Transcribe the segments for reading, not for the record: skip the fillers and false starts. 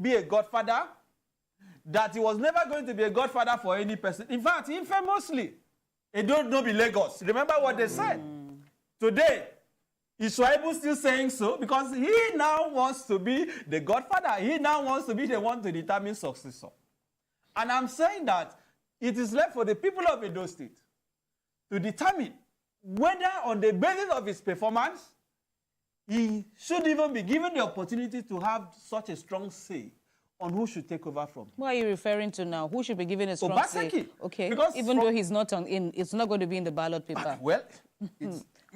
be a godfather, that he was never going to be a godfather for any person. In fact, infamously, it don't be Lagos. Remember what they said? Today, is Shaibu still saying so? Because he now wants to be the godfather. He now wants to be the one to determine successor. And I'm saying that it is left for the people of Edo State to determine whether on the basis of his performance, he should even be given the opportunity to have such a strong say on who should take over from him. What are you referring to now? Who should be given a strong say? Okay, because even though he's not it's not going to be in the ballot paper. Well,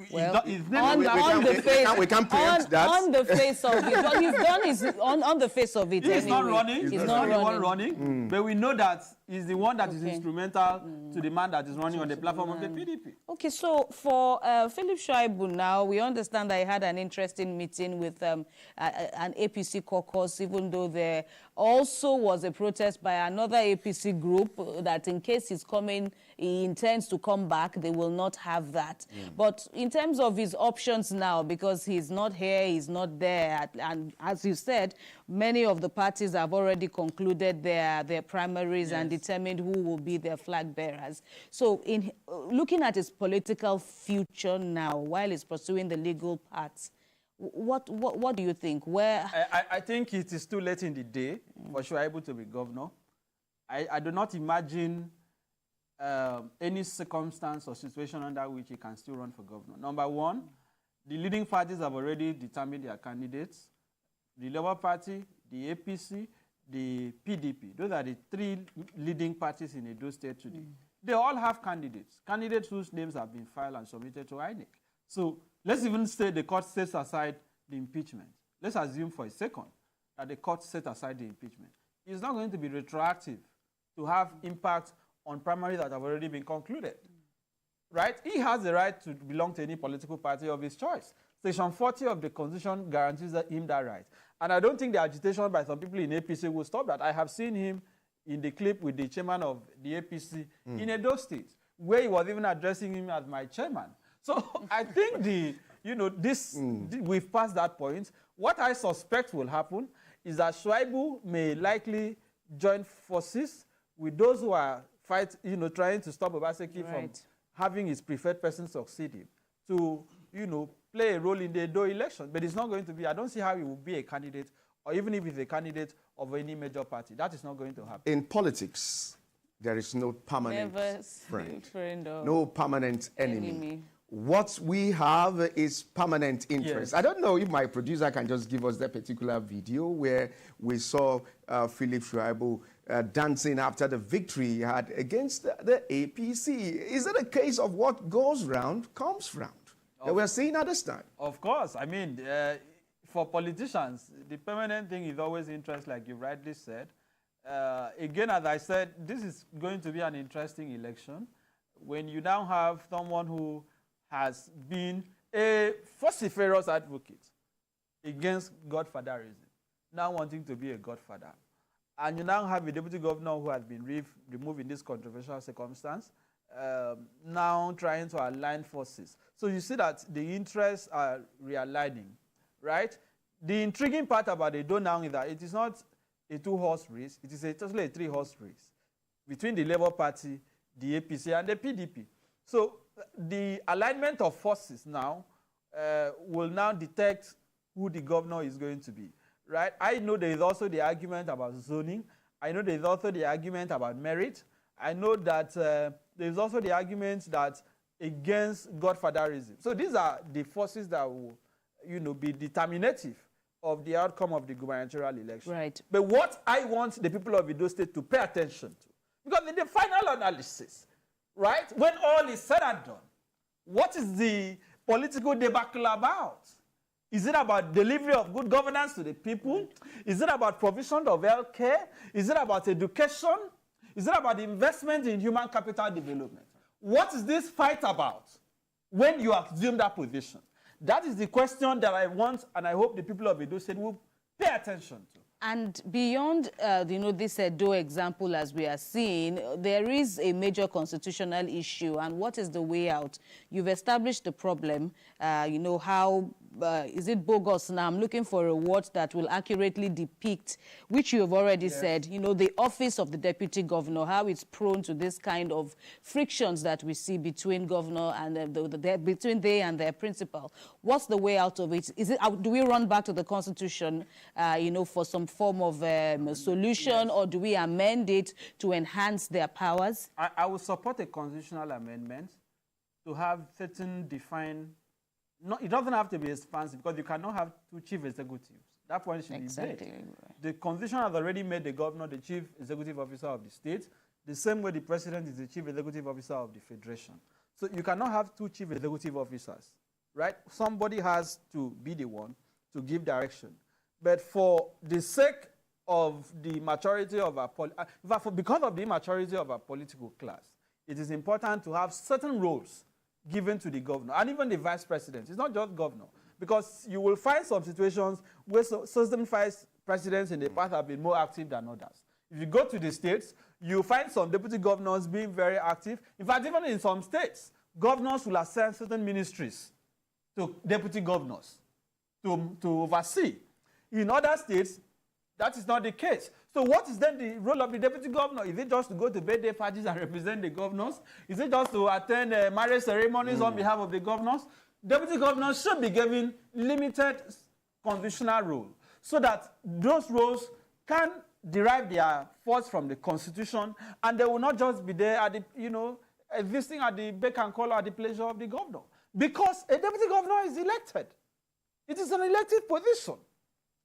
we can't preempt that. On the face of it. Well, he's done his on the face of it. He's anyway. not running. He's not the one running. But we know that he's the one that is instrumental to the man that is running on the platform of the PDP. Okay, so for Philip Shaibu now, we understand that he had an interesting meeting with an APC caucus, even though there also was a protest by another APC group that in case he's coming, he intends to come back, they will not have that. But in terms of his options now, because he's not here, he's not there, and as you said, many of the parties have already concluded their primaries and determined who will be their flag bearers. So in looking at his political future now, while he's pursuing the legal paths, what do you think? I think it is too late in the day for Shaibu to be governor. I do not imagine any circumstance or situation under which he can still run for governor. Number one, the leading parties have already determined their candidates. The Labour Party, the APC, the PDP. Those are the three leading parties in Edo State today. They all have candidates whose names have been filed and submitted to INEC. So let's even say the court sets aside the impeachment. Let's assume for a second that the court set aside the impeachment. It's not going to be retroactive to have impact on primaries that have already been concluded. Right? He has the right to belong to any political party of his choice. Section 40 of the Constitution guarantees him that right. And I don't think the agitation by some people in APC will stop that. I have seen him in the clip with the chairman of the APC in Edo State, where he was even addressing him as my chairman. So I think we've passed that point. What I suspect will happen is that Shaibu may likely join forces with those who are trying to stop Obaseki from having his preferred person succeed him to, play a role in the Edo election. But it's not going to be, I don't see how he will be a candidate, or even if he's a candidate of any major party. That is not going to happen. In politics, there is no permanent friend no permanent enemy. What we have is permanent interest. Yes. I don't know if my producer can just give us that particular video where we saw Philip Shaibu dancing after the victory he had against the APC. Is it a case of what goes round comes round? That we're seeing at this time. Of course. I mean, for politicians, the permanent thing is always interest, like you rightly said. Again, as I said, this is going to be an interesting election. When you now have someone who has been a vociferous advocate against godfatherism, now wanting to be a godfather. And you now have a deputy governor who has been removed in this controversial circumstance, now trying to align forces. So you see that the interests are realigning, right? The intriguing part about Edo now is that it is not a two-horse race. It is totally a three-horse race between the Labour Party, the APC, and the PDP. So the alignment of forces now will now detect who the governor is going to be, right? I know there is also the argument about zoning. I know there is also the argument about merit. I know that there is also the argument that against godfatherism. So these are the forces that will, be determinative of the outcome of the gubernatorial election. Right. But what I want the people of Edo State to pay attention to, because in the final analysis, right, when all is said and done, what is the political debacle about? Is it about delivery of good governance to the people? Is it about provision of health care? Is it about education? Is it about investment in human capital development? What is this fight about when you assume that position? That is the question that I want, and I hope the people of Edo State will pay attention to. And beyond, this Edo example, as we are seeing, there is a major constitutional issue. And what is the way out? You've established the problem, how is it bogus now? I'm looking for a word that will accurately depict, which you have already said, you know, the office of the deputy governor, how it's prone to this kind of frictions that we see between governor and between they and their principal. What's the way out of it? Is it do we run back to the Constitution, you know, for some form of solution, or do we amend it to enhance their powers? I would support a constitutional amendment to have certain defined. No, it doesn't have to be expansive, because you cannot have two chief executives. That point should be made. The Constitution has already made the governor the chief executive officer of the state, the same way the president is the chief executive officer of the federation. So you cannot have two chief executive officers, right? Somebody has to be the one to give direction. But for the sake of the maturity of our because of the immaturity of our political class, it is important to have certain roles given to the governor and even the vice president. It's not just governor, because you will find some situations where certain vice presidents in the past have been more active than others. If you go to the states, you find some deputy governors being very active. In fact, even in some states, governors will assign certain ministries to deputy governors to oversee. In other states, that is not the case. So what is then the role of the deputy governor? Is it just to go to birthday parties and represent the governors? Is it just to attend marriage ceremonies on behalf of the governors? Deputy governors should be given limited constitutional role, so that those roles can derive their force from the Constitution, and they will not just be there at the, you know, existing at the beck and call or at the pleasure of the governor. Because a deputy governor is elected. It is an elected position.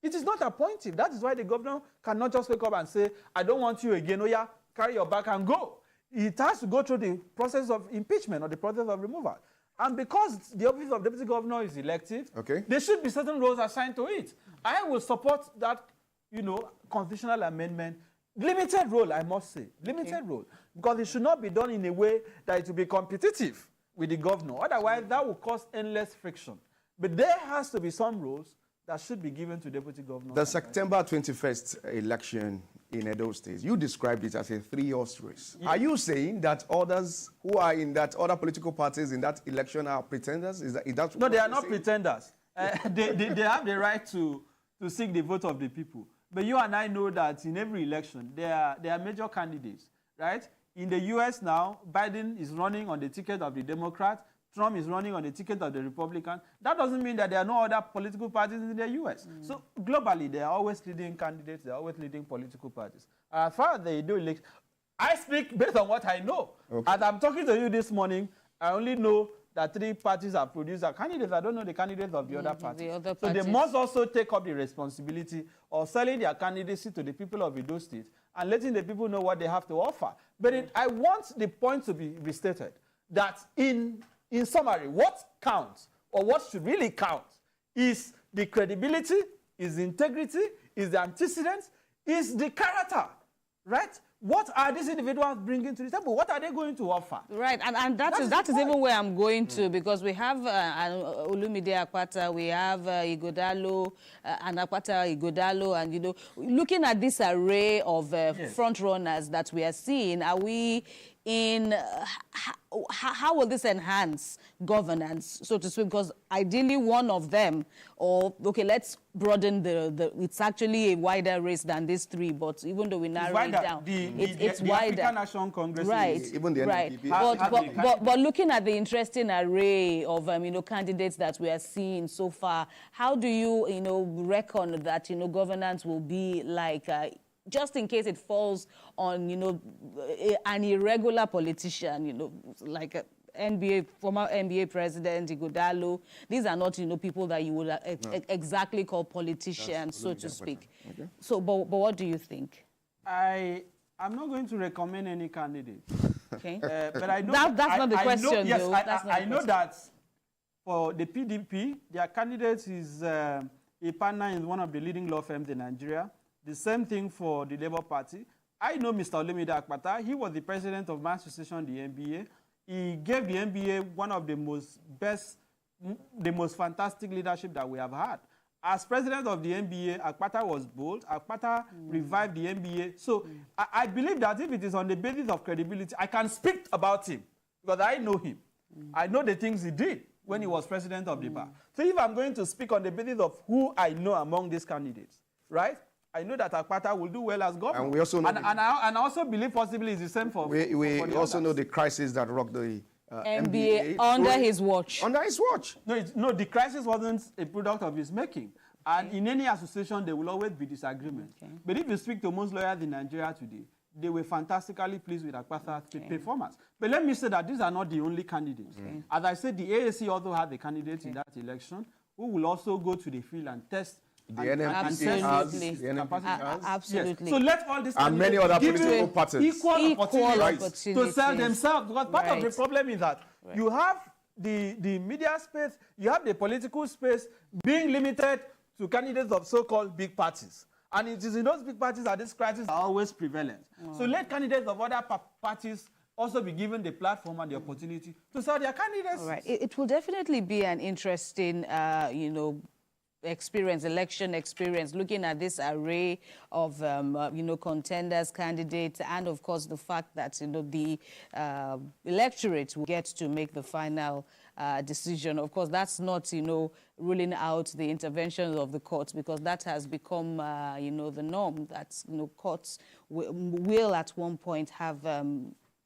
It is not appointive. That is why the governor cannot just wake up and say, I don't want you again. Oh yeah, carry your bag and go. It has to go through the process of impeachment or the process of removal. And because the office of deputy governor is elective, there should be certain roles assigned to it. I will support that, you know, constitutional amendment. Limited role, I must say. Limited role. Because it should not be done in a way that it will be competitive with the governor. Otherwise, that will cause endless friction. But there has to be some roles that should be given to deputy governor. The September 21st election in Edo State, you described it as a three-horse race. Are you saying that others who are in that, other political parties in that election are pretenders? Is that no, they are not pretenders. They have the right to seek the vote of the people. But you and I know that in every election, there are major candidates, right? In the U.S. now, Biden is running on the ticket of the Democrat. Trump is running on the ticket of the Republican. That doesn't mean that there are no other political parties in the U.S. So globally, there are always leading candidates. There are always leading political parties. As far as they do election, I speak based on what I know. As I'm talking to you this morning, I only know that three parties have produced their candidates. I don't know the candidates of the other parties. So they must also take up the responsibility of selling their candidacy to the people of Edo State and letting the people know what they have to offer. But I want the point to be restated that in summary, what counts, or what should really count, is the credibility, is the integrity, is the antecedents, is the character, right? What are these individuals bringing to the table? What are they going to offer? Right, and that is even where I'm going to, because we have Olumide Akpata, we have Ighodalo, and Akpata Ighodalo, and, you know, looking at this array of front runners that we are seeing, are we in how will this enhance governance, so to speak? Because ideally one of them, or okay, let's broaden it's actually a wider race than these three, but even though we narrow it down, it's wider. African National Congress, right? Even the right. But looking at the interesting array of you know, candidates that we are seeing so far, how do you reckon that governance will be like? Just in case it falls on, an irregular politician, like a former NBA president, Ighodalo. These are not, people that you would exactly call politicians, so to speak. Okay. So, but what do you think? I'm not going to recommend any candidate. Okay. But I know that's not the question, though. I know that for the PDP, their candidate is a partner in one of the leading law firms in Nigeria. The same thing for the Labour Party. I know Mr. Olumide Akpata. He was the president of my association, the NBA. He gave the NBA one of the most fantastic leadership that we have had. As president of the NBA, Akpata was bold. Akpata revived the NBA. So I believe that if it is on the basis of credibility, I can speak about him because I know him. I know the things he did when he was president of the bar. So if I'm going to speak on the basis of who I know among these candidates, right? I know that Akpata will do well as governor. And we also know and I also believe possibly it's the same for we for the also others. know the crisis that rocked the NBA under his watch. Under his watch. No, the crisis wasn't a product of his making. And in any association, there will always be disagreement. Okay. But if you speak to most lawyers in Nigeria today, they were fantastically pleased with Akpata's performance. But let me say that these are not the only candidates. Okay. As I said, the AAC also had a candidate in that election who will also go to the field and test. The NMPC has. Absolutely. Yes. So let all these and many other political parties equal opportunities to sell themselves. Because part of the Right. problem is that you have the media space, you have the political space being limited to candidates of so-called big parties. And it is in those big parties that these crises are always prevalent. So let candidates of other parties also be given the platform and the opportunity to sell their candidates. All right. It will definitely be an interesting, election experience, looking at this array of, contenders, candidates, and of course the fact that, the electorate will get to make the final decision. Of course, that's not, ruling out the intervention of the courts, because that has become, the norm, that, courts will at one point have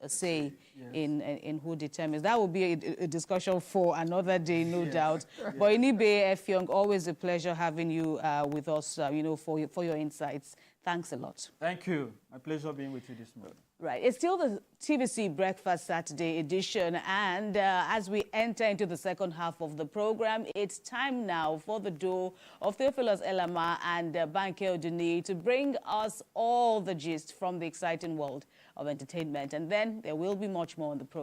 a say in who determines. That will be a discussion for another day, no doubt. But Inibe Effiong, always a pleasure having you with us, for your insights. Thanks a lot. Thank you. My pleasure being with you this morning. Right. It's still the TVC Breakfast Saturday edition, and as we enter into the second half of the program, it's time now for the duo of Theophilus Elama and Banke Oduni to bring us all the gist from the exciting world of entertainment. And then there will be much more on the program.